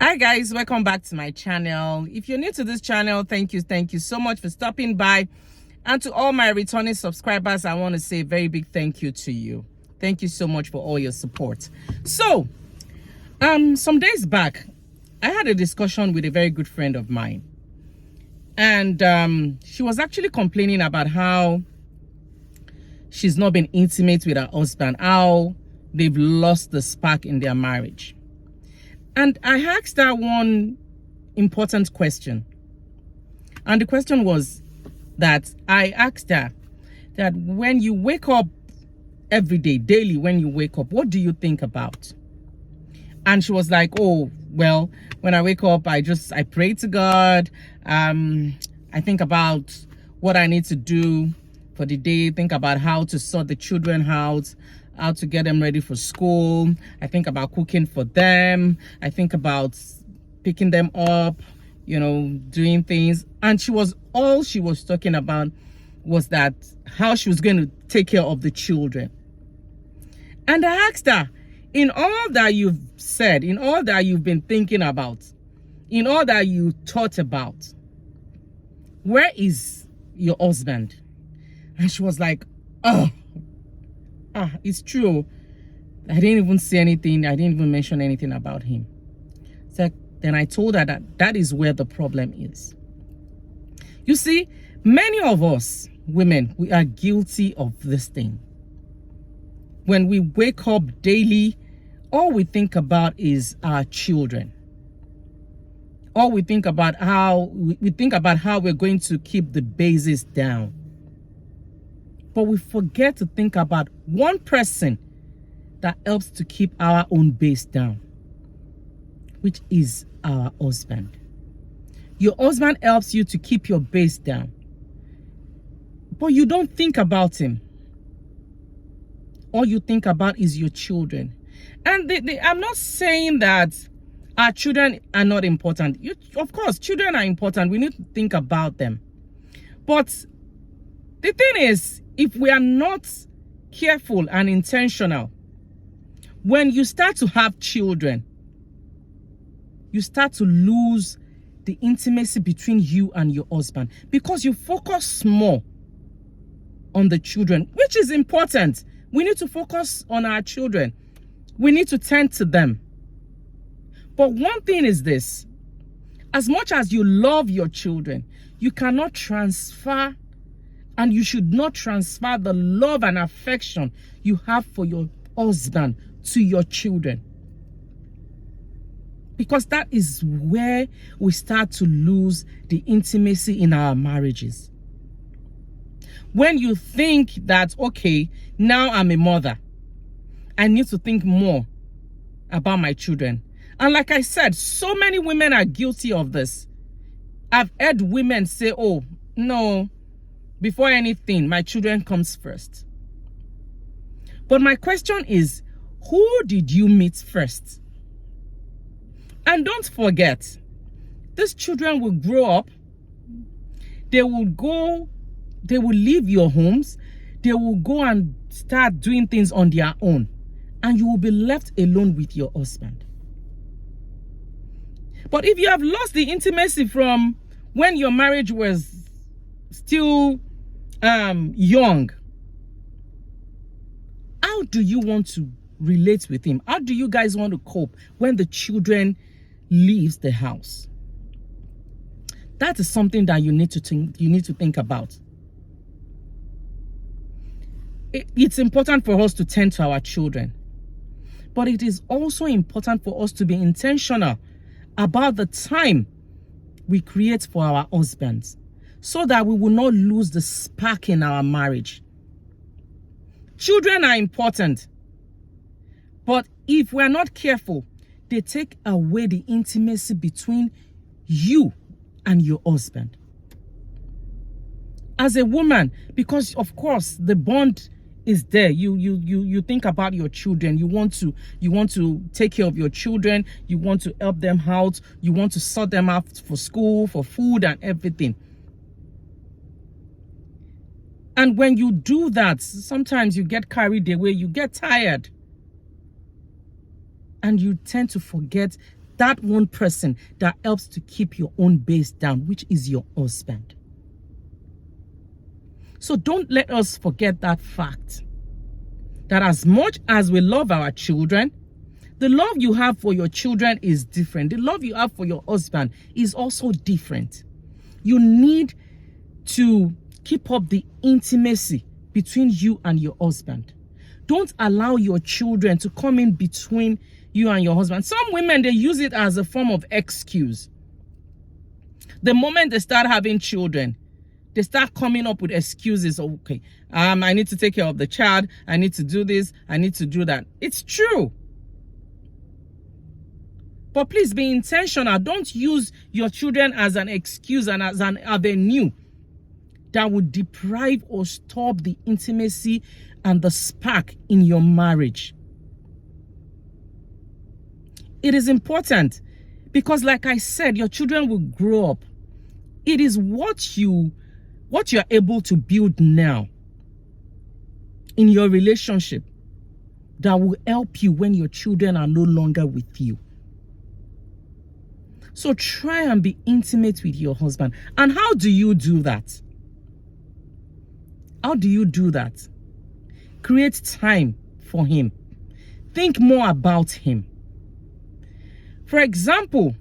Hi guys, welcome back to my channel. If you're new to this channel, thank you so much for stopping by. And to all my returning subscribers, I want to say a very big thank you to you. Thank you so much for all your support. So some days back I had a discussion with a very good friend of mine, and she was actually complaining about how she's not been intimate with her husband, how they've lost the spark in their marriage. And I asked her one important question. And the question was that I asked her that when you wake up every day, daily, when you wake up, what do you think about? And she was like, oh, well, when I wake up, I pray to God. I think about what I need to do for the day, think about how to sort the children out, how to get them ready for school. I think about cooking for them. I think about picking them up, doing things. And all she was talking about was that how she was going to take care of the children. And I asked her, in all that you've said, in all that you've been thinking about, in all that you thought about, where is your husband? And she was like, it's true. I didn't even say anything. I didn't even mention anything about him. So then I told her that is where the problem is. You see, many of us women, we are guilty of this thing. When we wake up daily, all we think about is our children. All we think about how we're going to keep the bases down. But we forget to think about one person that helps to keep our own base down, which is our husband. Your husband helps you to keep your base down, but you don't think about him. All you think about is your children. And I'm not saying that our children are not important. Of course, children are important. We need to think about them. But the thing is, if we are not careful and intentional, when you start to have children, you start to lose the intimacy between you and your husband because you focus more on the children, which is important. We need to focus on our children. We need to tend to them. But one thing is this: as much as you love your children, you cannot transfer, and you should not transfer, the love and affection you have for your husband to your children. Because that is where we start to lose the intimacy in our marriages. When you think that, okay, now I'm a mother, I need to think more about my children. And like I said, so many women are guilty of this. I've heard women say, oh, no, before anything, my children comes first. But my question is, who did you meet first? And don't forget, these children will grow up. They will leave your homes. They will go and start doing things on their own. And you will be left alone with your husband. But if you have lost the intimacy from when your marriage was still young, how do you want to relate with him? How do you guys want to cope when the children leaves the house? That is something that you need to think about. It's important for us to tend to our children, but it is also important for us to be intentional about the time we create for our husbands, so that we will not lose the spark in our marriage. Children are important, but if we are not careful, they take away the intimacy between you and your husband. As a woman, because of course the bond is there, you think about your children. You want to take care of your children. You want to help them out. You want to sort them out for school, for food and everything. And when you do that, sometimes you get carried away, you get tired. And you tend to forget that one person that helps to keep your own base down, which is your husband. So don't let us forget that fact, that as much as we love our children, the love you have for your children is different. The love you have for your husband is also different. You need to keep up the intimacy between you and your husband. Don't allow your children to come in between you and your husband. Some women, they use it as a form of excuse. The moment they start having children, they start coming up with excuses. Okay, I need to take care of the child. I need to do this. I need to do that. It's true. But please be intentional. Don't use your children as an excuse and as an avenue that would deprive or stop the intimacy and the spark in your marriage. It is important because, like I said, your children will grow up. It is what you're able to build now in your relationship that will help you when your children are no longer with you. So try and be intimate with your husband. And how do you do that? How do you do that? Create time for him. Think more about him. For example,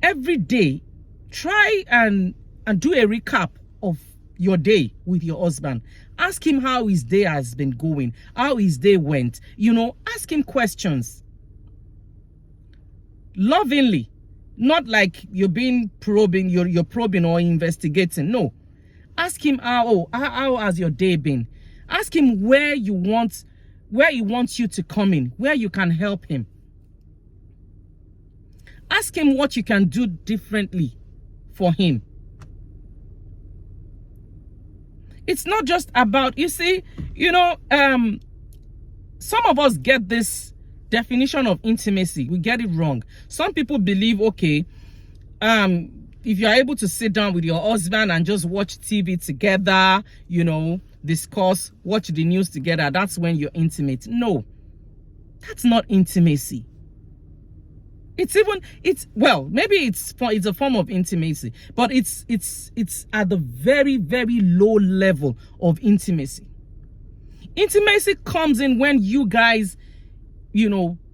every day, try and do a recap of your day with your husband. Ask him how his day has been going, how his day went. Ask him questions. Lovingly. Not like you're being probing, you're probing or investigating. No. Ask him how has your day been? Ask him where he wants you to come in, where you can help him. Ask him what you can do differently for him. It's not just about, some of us get this definition of intimacy. We get it wrong. Some people believe, okay, if you're able to sit down with your husband and just watch TV together, discuss, watch the news together, that's when you're intimate. No, that's not intimacy. Maybe it's a form of intimacy, but it's at the very, very low level of intimacy. Intimacy comes in when you guys,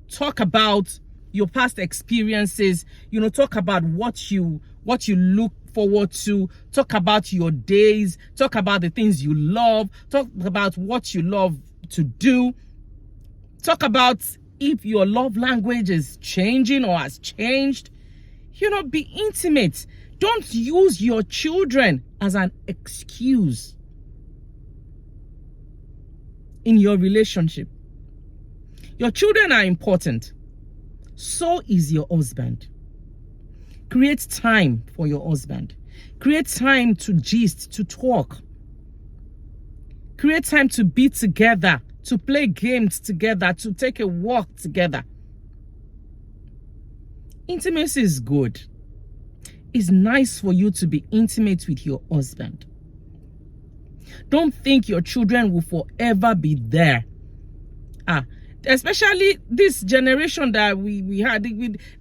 talk about your past experiences, talk about what you look forward to, talk about your days, talk about the things you love, talk about what you love to do, talk about if your love language is changing or has changed. Be intimate. Don't use your children as an excuse in your relationship. Your children are important. So is your husband. Create time for your husband. Create time to gist, to talk. Create time to be together, to play games together, to take a walk together. Intimacy is good. It's nice for you to be intimate with your husband. Don't think your children will forever be there. Especially this generation that we had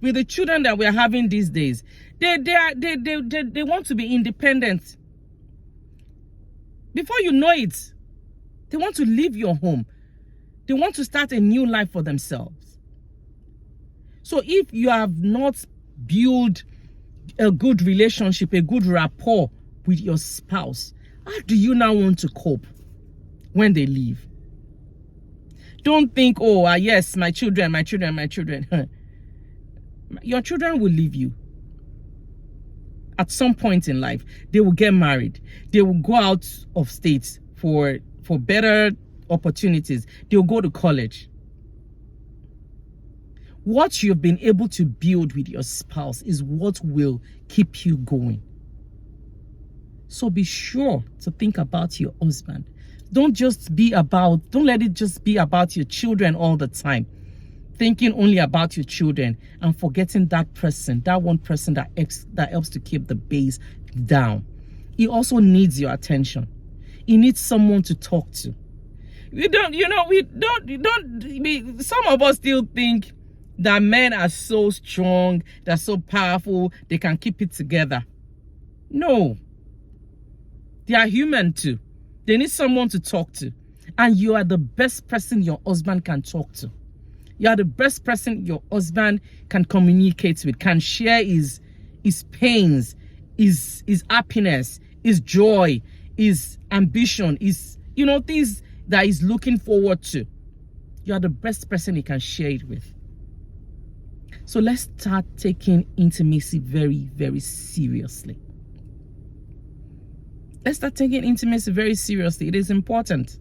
with the children that we're having these days. They want to be independent. Before you know it, they want to leave your home. They want to start a new life for themselves. So if you have not built a good relationship, a good rapport with your spouse, how do you now want to cope when they leave? Don't think, yes, my children. Your children will leave you. At some point in life, they will get married. They will go out of state for better opportunities. They will go to college. What you've been able to build with your spouse is what will keep you going. So be sure to think about your husband. Don't let it just be about your children all the time. Thinking only about your children and forgetting that one person that helps to keep the base down. He also needs your attention. He needs someone to talk to. Some of us still think that men are so strong, they're so powerful, they can keep it together. No. They are human too. They need someone to talk to. And you are the best person your husband can talk to. You are the best person your husband can communicate with, can share his pains, his happiness, his joy, his ambition, his, things that he's looking forward to. You are the best person he can share it with. So let's start taking intimacy very, very seriously. Let's start taking intimacy very seriously. It is important.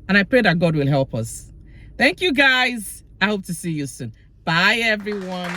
And I pray that God will help us. Thank you, guys. I hope to see you soon. Bye, everyone.